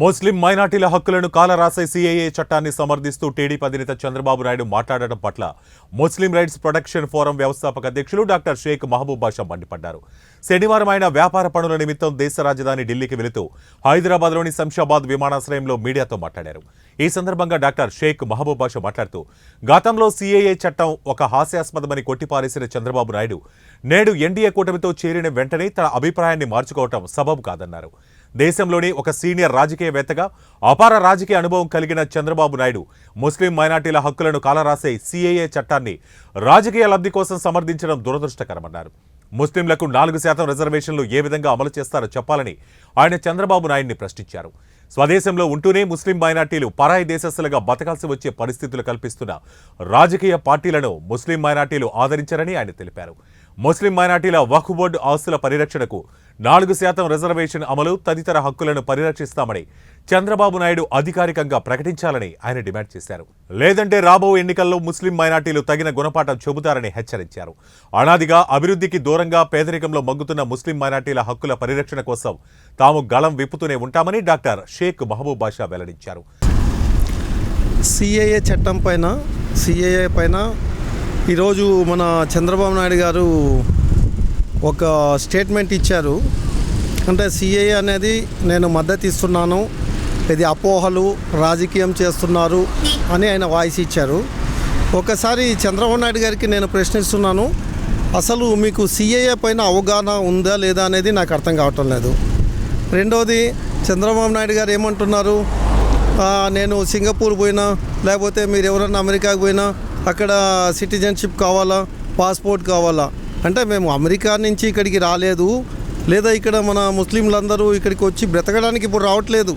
ముస్లిం మైనార్టీల హక్కులను కాలరాసే సీఏఏ చట్టాన్ని సమర్థిస్తూ టీడీపీ అధినేత చంద్రబాబు నాయుడు మాట్లాడటం పట్ల ముస్లిం రైట్స్ ప్రొటెక్షన్ ఫోరం వ్యవస్థాపక అధ్యక్షులు డాక్టర్ షేక్ మహబూబ్ బాషా మండిపడ్డారు. శనివారం ఆయన వ్యాపార పనుల నిమిత్తం దేశ రాజధాని ఢిల్లీకి వెళుతూ హైదరాబాద్లోని శంషాబాద్ విమానాశ్రయంలో మీడియాతో మాట్లాడారు. ఈ సందర్భంగా డాక్టర్ షేక్ మహబూబ్ బాషా మాట్లాడుతూ గతంలో సీఏఏ చట్టం ఒక హాస్యాస్పదమని కొట్టిపారేసిన చంద్రబాబు నాయుడు నేడు ఎన్డీఏ కూటమితో చేరిన వెంటనే తన అభిప్రాయాన్ని మార్చుకోవటం సబబు కాదన్నారు. దేశంలోని ఒక సీనియర్ రాజకీయవేత్తగా అపార రాజకీయ అనుభవం కలిగిన చంద్రబాబు నాయుడు ముస్లిం మైనార్టీల హక్కులను కాలరాసే సీఏఏ చట్టాన్ని రాజకీయ లబ్ధి కోసం సమర్థించడం దురదృష్టకరమన్నారు. ముస్లింలకు 4% రిజర్వేషన్లు ఏ విధంగా అమలు చేస్తారో చెప్పాలని ఆయన చంద్రబాబు నాయుడిని ప్రశ్నించారు. స్వదేశంలో ఉంటూనే ముస్లిం మైనార్టీలు పరాయి దేశస్తులుగా బతకాల్సి వచ్చే పరిస్థితులు కల్పిస్తున్న రాజకీయ పార్టీలను ముస్లిం మైనార్టీలు ఆదరించారని ఆయన తెలిపారు. ముస్లిం మైనార్టీల వక్ఫ్ బోర్డు ఆస్తుల పరిరక్షణకు 4% రిజర్వేషన్ అమలు తదితర హక్కులను పరిరక్షిస్తామని చంద్రబాబు నాయుడు అధికారికంగా ప్రకటించాలని ఆయన డిమాండ్ చేశారు. లేదంటే రాబో ఎన్నికల్లో ముస్లిం మైనార్టీలు తగిన గుణపాఠం చెబుతారని హెచ్చరించారు. అనాదిగా అభివృద్ధికి దూరంగా పేదరికంలో మగ్గుతున్న ముస్లిం మైనార్టీల హక్కుల పరిరక్షణ కోసం తాము గళం విప్పుతూనే ఉంటామని డాక్టర్ షేక్ మహబూబ్ బాషా వెల్లడించారు. సీఏఏ చట్టం పైన ఈరోజు మన చంద్రబాబు నాయుడు గారు ఒక స్టేట్మెంట్ ఇచ్చారు. అంటే సీఏఏ అనేది నేను మద్దతు ఇస్తున్నాను, ఇది అపోహలు రాజకీయం చేస్తున్నారు అని ఆయన వాయిస్ ఇచ్చారు. ఒకసారి చంద్రబాబు నాయుడు గారికి నేను ప్రశ్నిస్తున్నాను, అసలు మీకు సీఏఏ పైన అవగాహన ఉందా లేదా అనేది నాకు అర్థం కావటం లేదు. రెండోది, చంద్రబాబు నాయుడు గారు ఏమంటున్నారు, నేను సింగపూర్ పోయినా లేకపోతే మీరు ఎవరన్నా అమెరికాకు పోయినా అక్కడ సిటిజన్షిప్ కావాలా, పాస్పోర్ట్ కావాలా అంటే మేము అమెరికా నుంచి ఇక్కడికి రాలేదు, లేదా ఇక్కడ మన ముస్లింలందరూ ఇక్కడికి వచ్చి బ్రతకడానికి ఇప్పుడు రావట్లేదు.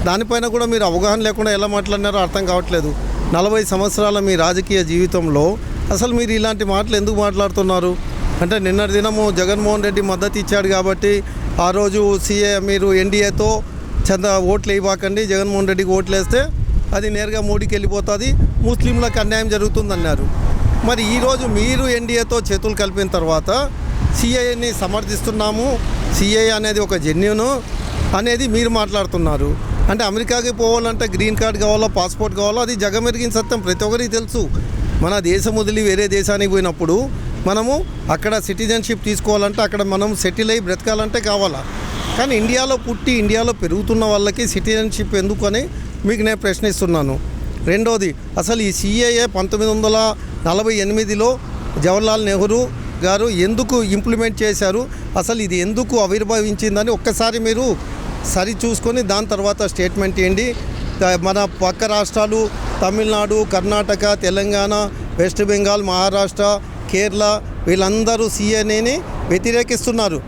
దానిపైన కూడా మీరు అవగాహన లేకుండా ఎలా మాట్లాడినారో అర్థం కావట్లేదు. 40 సంవత్సరాల మీ రాజకీయ జీవితంలో అసలు మీరు ఇలాంటి మాటలు ఎందుకు మాట్లాడుతున్నారు? అంటే నిన్నటి దినము జగన్మోహన్ రెడ్డి మద్దతు ఇచ్చాడు కాబట్టి ఆ రోజు మీరు ఎన్డీఏతో ఓట్లు వేయబాకండి, జగన్మోహన్ రెడ్డికి ఓట్లు వేస్తే అది నేరుగా మోడీకి వెళ్ళిపోతుంది, ముస్లింలకు అన్యాయం జరుగుతుందన్నారు. మరి ఈరోజు మీరు ఎన్డీఏతో చేతులు కలిపిన తర్వాత సీఏఏని సమర్థిస్తున్నాము, సీఏఏ అనేది ఒక జెన్యూన్ అనేది మీరు మాట్లాడుతున్నారు. అంటే అమెరికాకి పోవాలంటే గ్రీన్ కార్డ్ కావాలా, పాస్పోర్ట్ కావాలా, అది జగమెరిగిన సత్యం, ప్రతి ఒక్కరికి తెలుసు. మన దేశం వదిలి వేరే దేశానికి పోయినప్పుడు మనము అక్కడ సిటిజన్షిప్ తీసుకోవాలంటే అక్కడ మనం సెటిల్ అయ్యి బ్రతకాలంటే కావాలా. కానీ ఇండియాలో పుట్టి ఇండియాలో పెరుగుతున్న వాళ్ళకి సిటిజన్షిప్ ఎందుకు అని మీకు నేను ప్రశ్నిస్తున్నాను. రెండోది, అసలు ఈ సీఏఏ 1948లో జవహర్లాల్ నెహ్రూ గారు ఎందుకు ఇంప్లిమెంట్ చేశారు, అసలు ఇది ఎందుకు ఆవిర్భవించిందని ఒక్కసారి మీరు సరి చూసుకొని దాని తర్వాత స్టేట్మెంట్ ఇవ్వండి. మన పక్క రాష్ట్రాలు తమిళనాడు, కర్ణాటక, తెలంగాణ, వెస్ట్ బెంగాల్, మహారాష్ట్ర, కేరళ వీళ్ళందరూ సీఏఏని వ్యతిరేకిస్తున్నారు.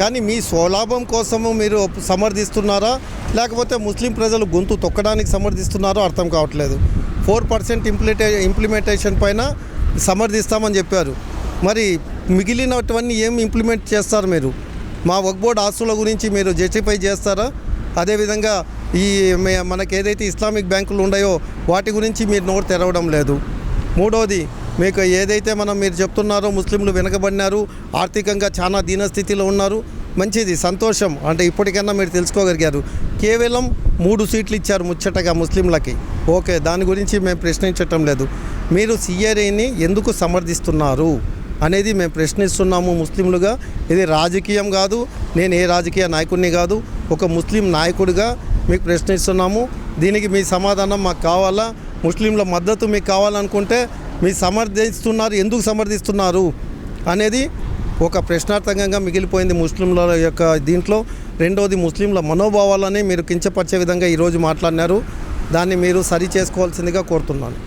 కానీ మీ స్వలాభం కోసము మీరు సమర్థిస్తున్నారా లేకపోతే ముస్లిం ప్రజలు గొంతు తొక్కడానికి సమర్థిస్తున్నారో అర్థం కావట్లేదు. 4% ఇంప్లిమెంటేషన్ పైన సమర్థిస్తామని చెప్పారు. మరి మిగిలినటువన్నీ ఏం ఇంప్లిమెంట్ చేస్తారు మీరు? మా వక్ఫ్ బోర్డ్ ఆస్తుల గురించి మీరు జస్టిఫై చేస్తారా? అదేవిధంగా మనకు ఏదైతే ఇస్లామిక్ బ్యాంకులు ఉన్నాయో వాటి గురించి మీరు నోరు తెరవడం లేదు. మూడోది, మీకు ఏదైతే మీరు చెప్తున్నారో ముస్లింలు వెనకబడినారు, ఆర్థికంగా చాలా దీనస్థితిలో ఉన్నారు, మంచిది, సంతోషం. అంటే ఇప్పటికైనా మీరు తెలుసుకోగలిగారు. కేవలం 3 సీట్లు ఇచ్చారు ముచ్చటగా ముస్లింలకి, ఓకే, దాని గురించి మేము ప్రశ్నించటం లేదు. మీరు సీఏఏని ఎందుకు సమర్థిస్తున్నారు అనేది మేము ప్రశ్నిస్తున్నాము ముస్లింలుగా. ఇది రాజకీయం కాదు, నేను ఏ రాజకీయ నాయకుడిని కాదు, ఒక ముస్లిం నాయకుడిగా మీకు ప్రశ్నిస్తున్నాము. దీనికి మీ సమాధానం మాకు కావాలా? ముస్లింల మద్దతు మీకు కావాలనుకుంటే మీరు సమర్థిస్తున్నారు, ఎందుకు సమర్థిస్తున్నారు అనేది ఒక ప్రశ్నార్థకంగా మిగిలిపోయింది ముస్లింల యొక్క దీంట్లో. రెండోది, ముస్లింల మనోభావాలని మీరు కించపరిచే విధంగా ఈరోజు మాట్లాడినారు. దాన్ని మీరు సరి చేసుకోవాల్సిందిగా కోరుతున్నాను.